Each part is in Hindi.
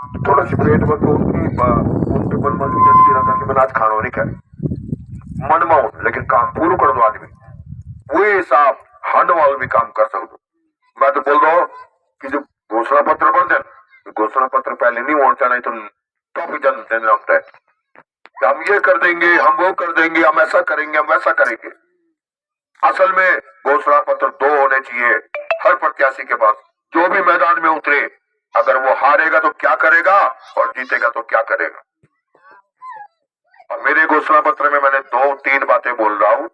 थोड़ा सी प्लेट में उनके मन में की रखा कि मैंने आज खाना नहीं खाया मन में हूं, लेकिन काम पूरा कर दो आदमी वही हिसाब हंड वाल भी काम कर सकते। मैं तो बोल रहा हूँ कि जो घोषणा पत्र बन जाए घोषणा पत्र पहले नहीं होना चाहिए, तो टॉप जन देना होता है कि हम ये कर देंगे, हम वो कर देंगे, हम ऐसा करेंगे, हम वैसा करेंगे। असल में घोषणा पत्र दो होने चाहिए हर प्रत्याशी के पास, जो भी मैदान में उतरे अगर वो हारेगा तो क्या करेगा और जीतेगा तो क्या करेगा। और मेरे घोषणा पत्र में मैंने 2-3 बातें बोल रहा हूँ,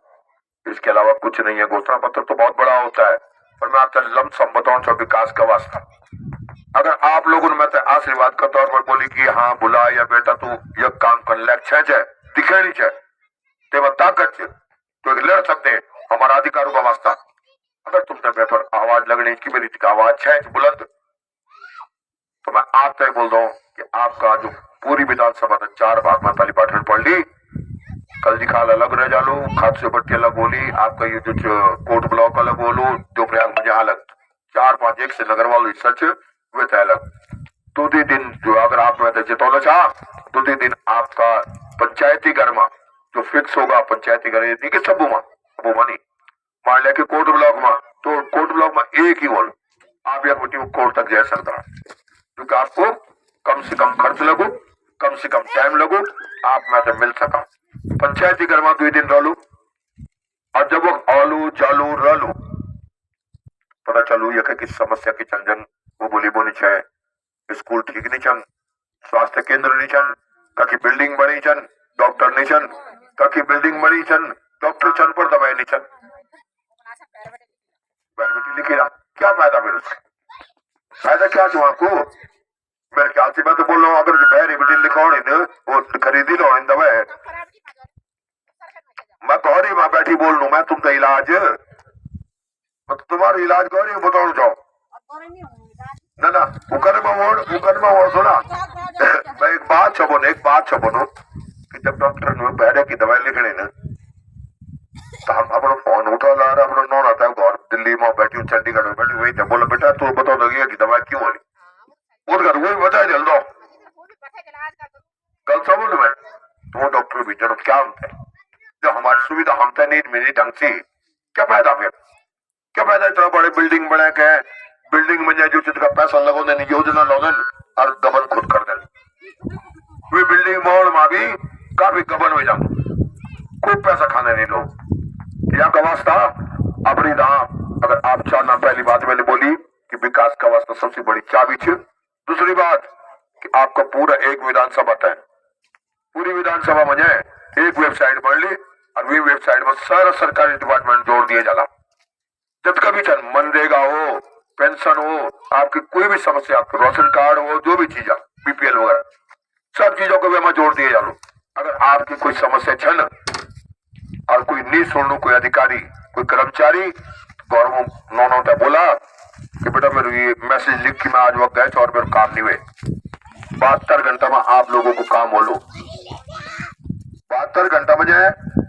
इसके अलावा कुछ नहीं है। घोषणा पत्र तो बहुत बड़ा होता है, पर मैं आपका लमसम बताऊं जो विकास का वास्ता। अगर आप लोगों ने मैं आशीर्वाद के तौर पर बोली कि हाँ बुला या बेटा तू ये काम कर लक्ष्य है दिखे नहीं है ते ताकत है तो लड़ सकते हैं हमारा अधिकारों का वास्ता। अगर तुमने मेरे पर आवाज लगने की मेरी आवाज है बुलंद, तो मैं आप तक बोल रहा हूँ कि आपका जो पूरी विधानसभा ने 4 भाग में पहली पाठन पढ़ ली, कल दिखाल अलग रह जालो, खादसे पट्टी अलग बोली, आपका ये जो कोट ब्लॉक अलग बोलो, दो प्रयाग में अलग, 4-5 एक से नगर वालों सच वे थे अलग। दूसरे दिन जो अगर आप में जितौना चाह दूसरे दिन आपका पंचायती घर में जो फिक्स होगा, पंचायती घर नहीं कि सब नहीं मान लिया कि कोट ब्लॉक में, तो कोट ब्लॉक में एक ही बोल आप या बेटी कोर्ट तक जा सकता है, क्योंकि आपको कम से कम खर्च लगो, कम से कम टाइम लगो, आप में तो मिल सका। पंचायती घर में 2 दिन रहलू और जब वो आलू चालू रहलू पता चलू ये कि समस्या की चंजन वो बोली बोनी छे, स्कूल ठीक नहीं छन, स्वास्थ्य केंद्र नहीं छन, ककी बिल्डिंग बनी छन, डॉक्टर नहीं छन, ककी बिल्डिंग बनी छन, डॉक्टर छन पर दवाई नहीं छन, लिखेगा क्या फायदा फिर उसका, फायदा क्या चुहा को। मेरे ख्याल से मैं तो बोल रहा हूँ अगर बहरी बेटी लिखवानी न वो खरीदी लो दवा है, मैं गौरी वहां बैठी बोल लू मैं तुम तो इलाज मैं तुम्हारा इलाज गौरी बताओ जाओ ना ना उकर में वो सुना मैं एक बात छबोनो कि जब डॉक्टर ने बहरे की दवाई लिखनी न तो हम अपना फोन उठा ला रहा अपना नौन आता है गौर दिल्ली में बैठी चंडीगढ़ में बैठी वही बोला बेटा तू बताओ लगी कि दवाई क्यों होनी वो कर वही बताया जल दो कल सब में तो डॉक्टर भी जरूरत क्या होता है जो हमारी सुविधा हम तो नहीं मिली ढंग से क्या फायदा फिर, क्या फायदा इतना बड़े बिल्डिंग बने के बिल्डिंग में जो का पैसा लगो देने योजना लगन और गबन खुद कर देने वे बिल्डिंग माहौल में भी काफी गबन हो जाओ खूब पैसा खाने नहीं लोग यहाँ का वास्ता अपनी धाम। अगर आप चाहना पहली बात मैंने बोली कि विकास का वास्ता सबसे बड़ी चाबी थी। दूसरी बात कि आपका पूरा एक विधानसभा है, पूरी विधानसभा में एक वेबसाइट बन ली और वे वेबसाइट में सारा सरकारी डिपार्टमेंट जोड़ दिया जाला, जब कभी चल मनरेगा हो, पेंशन हो, आपकी कोई भी समस्या, आपके राशन कार्ड हो, जो भी चीज है बीपीएल वगैरह सब चीजों को वे जोड़ दिए जालो। अगर आपकी कोई समस्या है न और कोई नहीं सुन कोई अधिकारी कोई कर्मचारी गवर्नमेंट नौनों ने बोला कि बेटा मेरे ये मैसेज लिख के मैं आज वक्त गए और मेरे काम नहीं हुए, 72 घंटा में आप लोगों को काम हो लो, 72 घंटा में जाए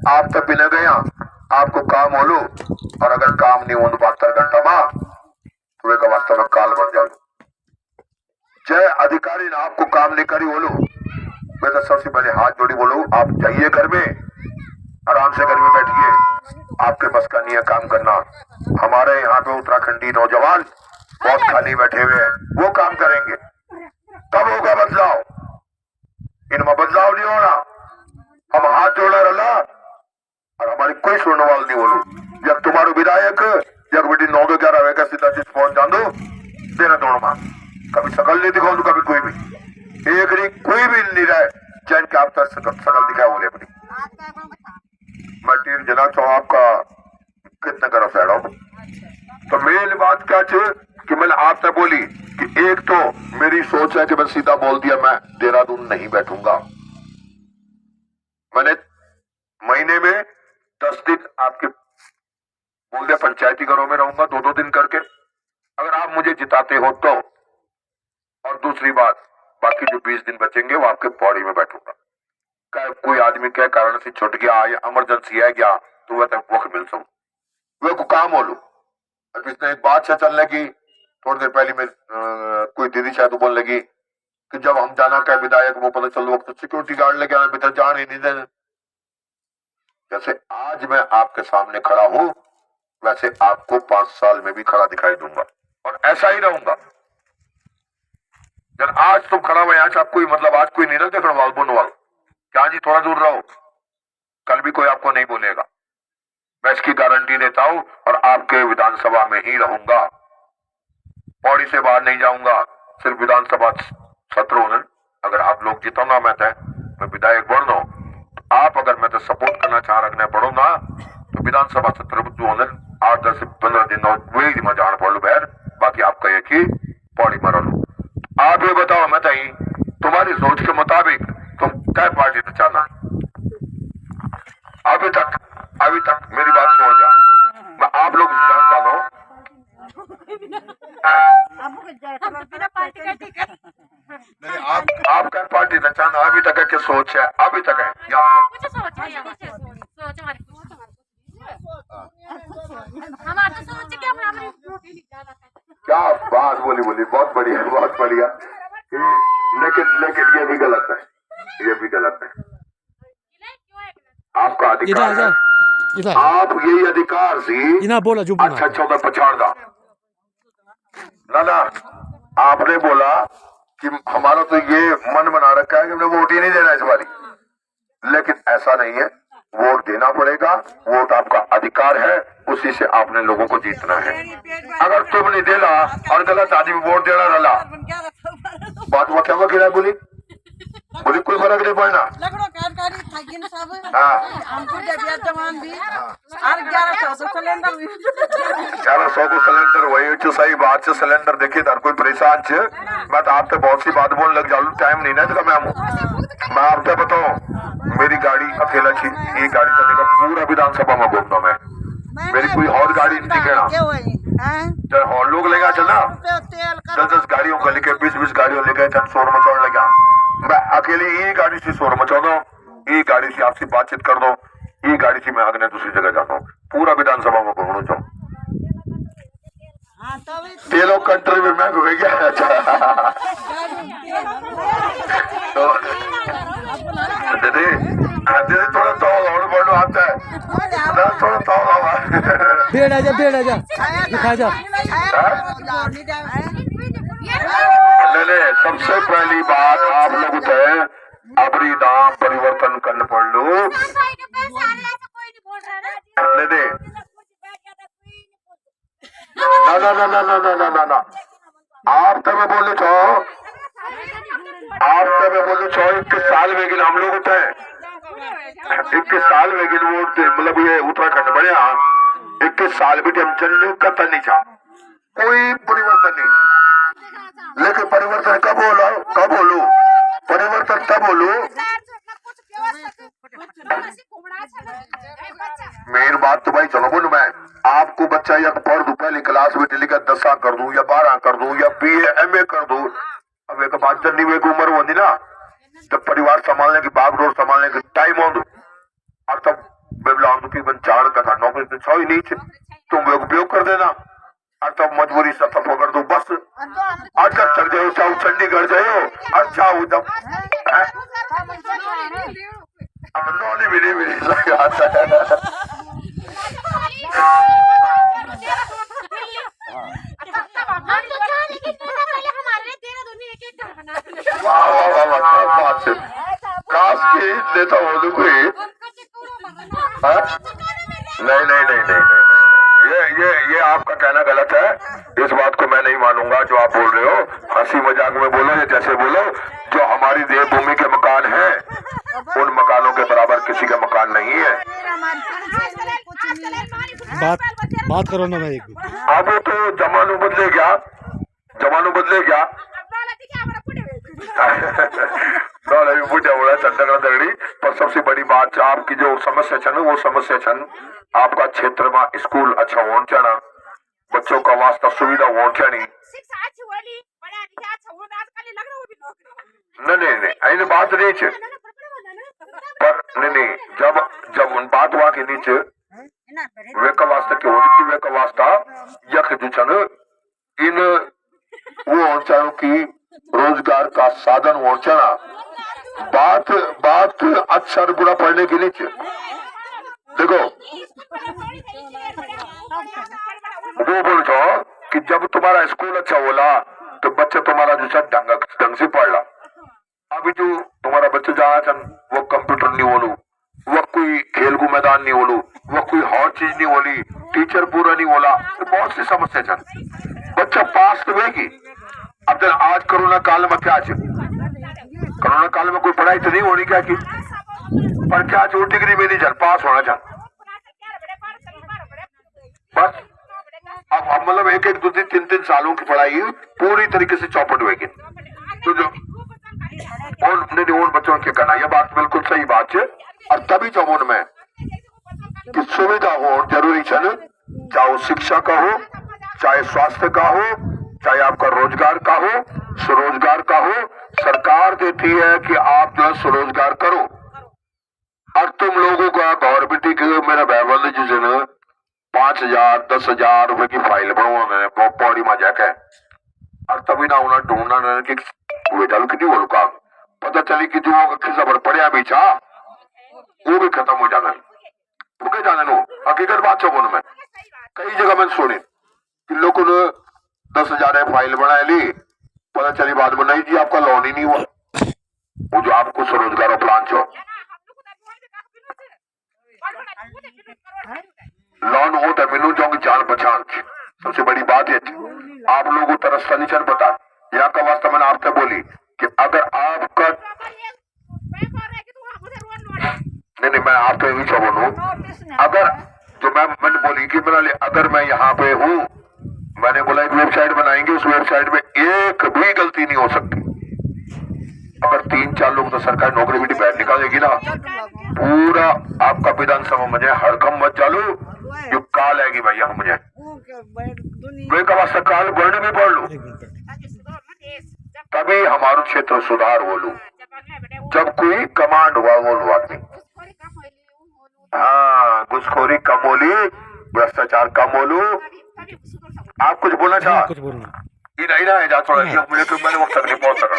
आप तब बिना गया आपको काम हो लो, और अगर काम नहीं हो 72 घंटा में तो एक वास्तव में काल बन जाओ। जय अधिकारी ने आपको काम नहीं करी बोलो, मैं तो सबसे पहले हाथ जोड़ी बोलो आप जाइए घर में आराम से घर में बैठिए, आपके बस का नहीं है काम करना। हमारे यहाँ पे उत्तराखंडी नौजवान बहुत खाली बैठे हुए हैं, वो काम करेंगे तब होगा बदलाव, इनमें बदलाव नहीं होना। हम हाथ जोड़ा रहा और हमारी कोई सुनने वाला नहीं बोलो, जब तुम्हारे विधायक जब बेटी 9-11 वेगा सीधा चीज पहुंच जान दो तेरा दौड़ मार कभी सकल नहीं दिखाओ कभी कोई भी एक नहीं कोई भी नहीं रहे चैन के आप तक सकल दिखाए बोले अपनी मैं टीम जना चाहूँ आपका कितने करो सैड हो। तो मेरी बात क्या कि मैंने आपसे बोली कि एक तो मेरी सोच है कि मैं सीधा बोल दिया मैं देहरादून नहीं बैठूंगा, मैंने महीने में 10 दिन आपके बोल दिया पंचायती घरों में रहूंगा 2-2 दिन करके, अगर आप मुझे जिताते हो तो। और दूसरी बात बाकी जो 20 दिन बचेंगे वो आपके पौड़ी में बैठूंगा, कोई आदमी के कारण से छुट गया या इमरजेंसी है गया तो वह तक वक्त मिल सकूं वे को काम हो लो। अब इसने एक बात से चल लगी थोड़ी देर पहले में कोई दीदी शायद बोलने लगी कि जब हम जाना क्या विधायक वो पता चल वक्त सिक्योरिटी गार्ड लेके आना भीतर जान ही नहीं देने। जैसे आज मैं आपके सामने खड़ा हूं वैसे आपको 5 साल में भी खड़ा दिखाई दूंगा और ऐसा ही रहूंगा। जब आज तुम खड़ा हुआ यहाँ से आपको मतलब आज कोई नहीं ना देखने वाल बोलने वाल क्या जी थोड़ा दूर रहो, कल भी कोई आपको नहीं बोलेगा। मैं इसकी गारंटी देता हूं और आपके विधानसभा में ही रहूंगा, पौड़ी से बाहर नहीं जाऊंगा। सिर्फ विधानसभा सत्र होने अगर आप लोग जितना मैं विधायक बढ़ दो, आप अगर मैं तो सपोर्ट करना चाह रखना पड़ो ना तो विधानसभा सत्र होने 8-10 से 15 दिन वही में जान पड़ लो बहर। बाकी आप कहिए कि पौड़ी में रह लो। आप ये बताओ मैं तही तुम्हारी सोच के मुताबिक तुम क्या पार्टी से चाहना। अभी तक मेरी बात सुन जा, मैं आप लोग जानता हूं आप क्या पार्टी से चाहना। अभी तक क्या सोच है, अभी तक है क्या बात बोली बहुत बढ़िया। लेकिन ये भी गलत है, आपका अधिकार है, आप यही अधिकार से बोला जो अच्छा 14 पछाड़ दा ना आपने बोला कि हमारा तो ये मन बना रखा है कि हमने वोट ही नहीं देना इस बारी, लेकिन ऐसा नहीं है, वोट देना पड़ेगा। वोट आपका अधिकार है, उसी से आपने लोगों को जीतना है। अगर तुम नहीं देना और गलत आदमी वोट देना रहा बात वो क्या वकील बोली कोई फर्क नहीं पड़ना। हमको जवान भी और 1100 को सिलेंडर वही सही बात से सिलेंडर देखिए हर कोई परेशान छे। मैं तो आपसे बहुत सी बात बोलने लग जाऊँ, टाइम नहीं ना मैं आपसे बताऊं मेरी गाड़ी अकेला थी, ये गाड़ी चलेगा पूरा विधानसभा में घूमना मैं, मेरी कोई और गाड़ी नहीं दिखेगा। और लोग लेगा चलना 10 गाड़ियों को लेके 20 गाड़ियों लेके शोर मचाने लगा। मैं अकेले ये गाड़ी से शोर मचा दो, ये गाड़ी से आपसे बातचीत कर दो, ये गाड़ी से मैं आगे दूसरी जगह जाता हूँ, पूरा विधानसभा में घूमना चाहूँ। तेलों कंट्री में मैं घूमे गया तो दीदी थोड़ा तो और बढ़ो आता है थोड़ा तो भेड़ आजा दिखा जा। नहीं सबसे पहली बात आप लोग थे अपनी दाम परिवर्तन करने पड़ लो। ना आप तो मैं बोले छो 21 साल में गिन हम लोग थे 21 साल में गिन वोट मतलब ये उत्तराखंड बढ़िया 21 साल भी हम चल करता नहीं था कोई परिवर्तन नहीं। लेकिन परिवर्तन कब बोलो परिवर्तन तब बोलो। मेरी बात तो भाई चलो बोलू मैं आपको बच्चा या पढ़ दू पहली क्लास में डेली का 10 कर दूं या 12 कर दूं या BA MA कर दूं। अब एक बात जल्दी में उम्र होती ना जब परिवार संभालने की बागडोर संभालने की टाइम हो और तब बेबला चार का था नौकरी तो छो ही नहीं थे तुम उपयोग कर देना और तब मजबूरी से तब कर दो बस अच्छा चल जाओ चाहो चंडीगढ़ जाओ अच्छा हो जब नौने भी नहीं आता है। काश की नेता हो कोई नहीं ये आपका कहना गलत है। इस बात को मैं नहीं मानूंगा जो आप बोल रहे हो। हंसी मजाक में बोलो या जैसे बोलो जो हमारी देवभूमि के मकान हैं उन मकानों के बराबर किसी का मकान नहीं है। बात करो ना भाई। अब तो जमानो बदले गया दगड़ी पर सबसे बड़ी बात आपकी जो समस्या छन वो समस्या छन आपका क्षेत्र में स्कूल अच्छा होना चाहिए, बच्चों का वास्ता सुविधा होना चाहिए। नहीं ऐसी बात नहीं है पर नहीं जब उन बात हुआ के नीचे वे का वास्ता क्यों होनी वे का वास्ता यख जो छन इन वो होना चाहिए कि स्वरोजगार का साधन होना ना, बात बात अच्छा और बुरा पढ़ने की नहीं चाहिए। देखो वो बोल जाओ कि जब तुम्हारा स्कूल अच्छा होला तो बच्चा तुम्हारा जो सब ढंग से पढ़ ला। अभी जो तुम्हारा बच्चा जहाँ छन वो कंप्यूटर नहीं बोलू, वो कोई खेल को मैदान नहीं बोलू, वो कोई हर चीज नहीं बोली, टीचर पूरा नहीं बोला, तो बहुत सी समस्या छन। बच्चा पास तो होगी। अब जब आज कोरोना काल में क्या च कोरोना काल में कोई पढ़ाई तो नहीं होनी क्या की, पर क्या जो डिग्री में नहीं चल पास होना चाह बस। अब मतलब एक एक 2-3 सालों की पढ़ाई पूरी तरीके से चौपट होगी। तो जो और बच्चों के करना, यह बात बिल्कुल सही बात है। और तभी जब में कि सुविधा हो जरूरी है, चाहे शिक्षा का हो, चाहे स्वास्थ्य का हो, चाहे आपका रोजगार का हो, स्वरोजगार का हो। सरकार देती है कि आप जो है स्वरोजगार करो। और तुम लोगों का गवर्नमेंट के मेरा भाईबंद जी से न 5,000 10,000 रुपए की फाइल बनवा पौड़ी में जाके, और तभी ना उन्हें ढूंढना कि बेटा कितनी बोलू का पता चली कि जो खिसा पड़िया भी था वो भी खत्म हो जाना, रुके जाने लो। हकीकत बात है में कई जगह मैंने सुनी कि लोगों ने 10,000 फाइल बना ली, पता चली बाद में नहीं जी आपका लोन ही नहीं हुआ। वो जो आपको स्वरोजगार प्लान छो लोन हो तो मिलू जाओगी जान पहचान। सबसे बड़ी बात है आप लोगों तरफ नहीं चल पता। यहाँ का वास्ता मैंने आपसे बोली कि अगर आपका नहीं मैं आपको यही सब बोलूं, अगर जो मैंने बोली कि मेरा अगर मैं यहाँ पे हूँ, मैंने बोला एक वेबसाइट बनाएंगे, उस वेबसाइट में एक भी गलती नहीं हो सकती। अगर 3-4 लोग तो सरकारी नौकरी भी बैठ निकालेगी ना, पूरा आपका विधानसभा में हड़कम मत चालू जो काल आएगी भैया मुझे वे का वास्ता काल बढ़ने भी पढ़ लू, तभी हमारा क्षेत्र सुधार हो लू। जब कोई कमांड हुआ बोलू आदमी, हाँ घुसखोरी कम होली, भ्रष्टाचार कम होलू। आप कुछ बोलना चाह? कुछ बोलना नहीं ना है जा थोड़ा मुझे तो मैंने वक्त तक नहीं पहुंच सका।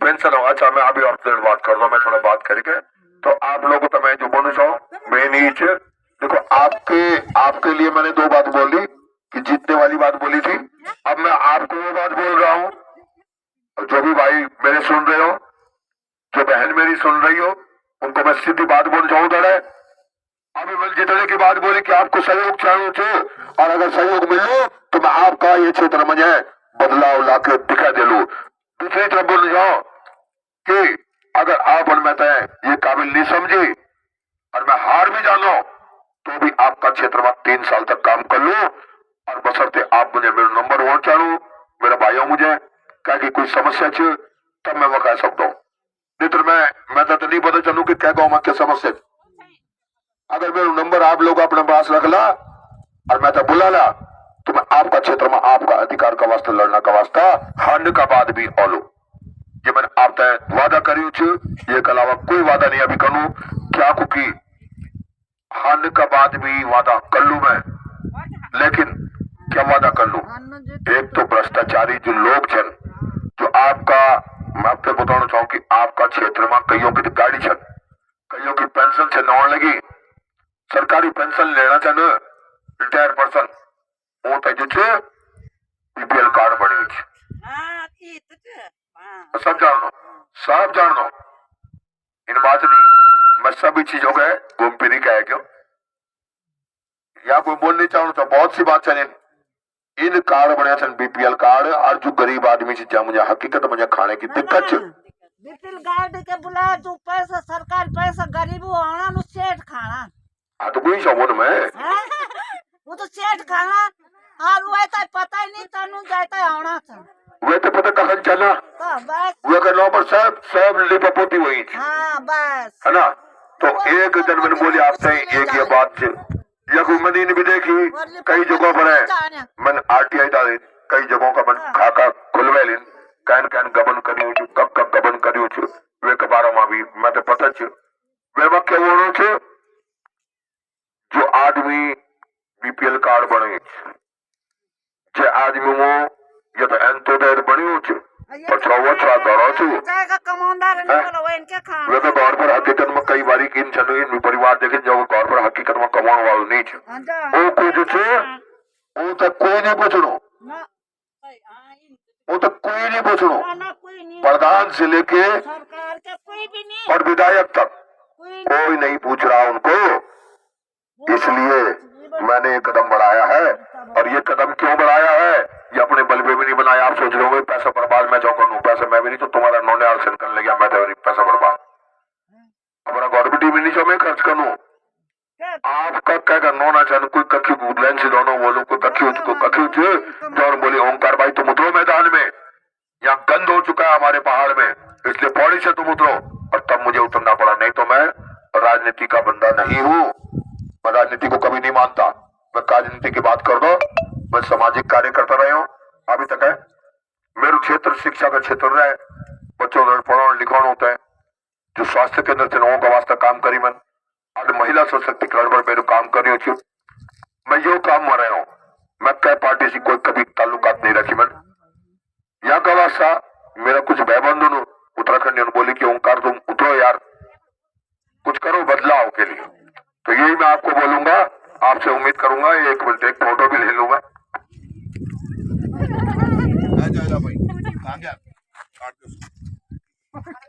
पेंशन हो अच्छा मैं अभी आपसे बात कर रहा हूँ, मैं थोड़ा बात करके तो आप लोगों तो मैं जो बोलना चाहूँ मैं नीचे देखो आपके लिए मैंने 2 बात बोली कि जीतने वाली बात बोली थी। अब मैं आपको वो बात बोल रहा हूँ, जो भी भाई मेरे सुन रहे हो, जो बहन मेरी सुन रही हो, उनको मैं सीधी बात बोल जाऊँ दड़े। अभी मैं जितने की बात बोली कि आपको सहयोग चाहिए थे, और अगर सहयोग मिल लो तो मैं आपका ये क्षेत्र में बदलाव ला के दिखा दे लू। दूसरी तरफ बोल जाओ कि अगर आप और मैं ये काबिल नहीं समझी और मैं हार भी जानो तो भी आपका क्षेत्र में 3 साल तक काम कर लूं, और बशर्ते आप मुझे मेरा नंबर वोट चालू मेरा भाइयों मुझे क्या कि कोई समस्या छ तब मैं वो कह सकता हूँ। नहीं तो मैं तो नहीं पता चलू कि क्या गाँव में क्या समस्या। अगर मेरा नंबर आप लोग अपने पास रख ला और मैं तो बुला ला तो मैं आपका क्षेत्र में आपका अधिकार का वास्ता लड़ना का वास्ता हारने का बाद भी ओलू। ये मैंने आप तय वादा करी छे, ये के अलावा कोई वादा नहीं अभी करूं क्या कुकी हारने का बाद भी वादा कर लू मैं। लेकिन क्या वादा कर लू, एक तो भ्रष्टाचारी जो लोग छन जो आपका मैं आपको बताना चाहूँ कि आपका क्षेत्र में कईयों की गाड़ी छन, कईयों की पेंशन से नौन लगी, सरकारी पेंशन लेना चाहन रिटायर पर्सन वो तो जो बीपीएल कार्ड बने सब जान लो इन बात नहीं मैं सभी चीजों का घूम फिरी का है क्यों या कोई बोलने चाहूँ तो बहुत सी बात चले इन कार्ड बने छन बीपीएल कार्ड, और जो गरीब आदमी से मुझे हकीकत मुझे खाने की दिक्कत बीपीएल कार्ड के बुला जो पैसा सरकार पैसा गरीबों आना नु सेठ खाना। हाँ तो कोई शोभन में वो तो सेठ खाना और वो ऐसा पता ही नहीं तनु जाता आना था वे तो पता कहाँ चला तो बस वे का नौ पर सब लिपापोती वही थी। हाँ बस है ना। तो एक दिन मैंने बोली आपसे एक ये बात मैंने भी देखी कई जगहों पर है, मैंने आरटीआई डाली कई जगहों का मन खाका खुलवेलिन कैन गबन करी कब गबन करी वे के बारे में भी मैं तो पता वे वाक्य वो जो आदमी बीपीएल कार्ड बने जे आदमी वो ये तो एंतोडेर बनी हो च पछावा छा दरा छु जाएगा कमांडर नहीं बोलो वो इनके खा वे तो घर पर हकीकत में कई बारी किन चलो इन परिवार देखे जो घर पर हकीकत में कमाने वाला नहीं छ ओ को जो छे ओ तो कोई नहीं पूछनो ना वो तो कोई नहीं पूछनो ना कोई नहीं प्रधान से लेके सरकार के कोई भी नहीं और विधायक तक कोई कोई नहीं पूछ रहा उनको। इसलिए मैंने ये कदम बढ़ाया है। और ये कदम क्यों बढ़ाया है ये अपने बल पे भी नहीं बनाया। आप सोच रहे होंगे पैसा बर्बाद मैं जो करूँ, पैसा मैं भी नहीं तो तुम्हारा नौने आलसन करने लगा, मैं तो पैसा बर्बाद हमारा गवर्नमेंट भी नहीं मैं खर्च करूँ। आपका क्या करना ना चाहे कोई कखी बुदलैन से दोनों बोलो कोई कखी जो बोले ओंकार भाई तुम उतरो मैदान में, यहाँ गंद हो चुका है हमारे पहाड़ में, इसलिए पौड़ी से तुम उतरो। और तब मुझे उतरना पड़ा, नहीं तो मैं राजनीति का बंदा नहीं हूँ, मैं राजनीति को कभी नहीं मानता। मैं राजनीति की बात कर दो, मैं सामाजिक कार्य करता रहा हूँ अभी तक है। मेरे क्षेत्र शिक्षा का क्षेत्र रहा है, बच्चों पढ़ाना लिखाना होता है, जो स्वास्थ्य केंद्र थे लोगों का वास्ता काम करी मन, आज महिला सशक्तिकरण पर मेरे काम कर रही हूँ। मैं यो काम में रहा हूँ, मैं कै पार्टी से कोई कभी ताल्लुकात नहीं रखी मन। यहाँ का वास्ता मेरा कुछ भाईबंधों ने उत्तराखंड बोली कि ओंकार तुम उतरो यार, कुछ करो बदलाव के लिए। तो यही मैं आपको बोलूंगा, आपसे उम्मीद करूंगा। एक मिनट एक फोटो भी ले लूंगा। भाई कहाँ गया?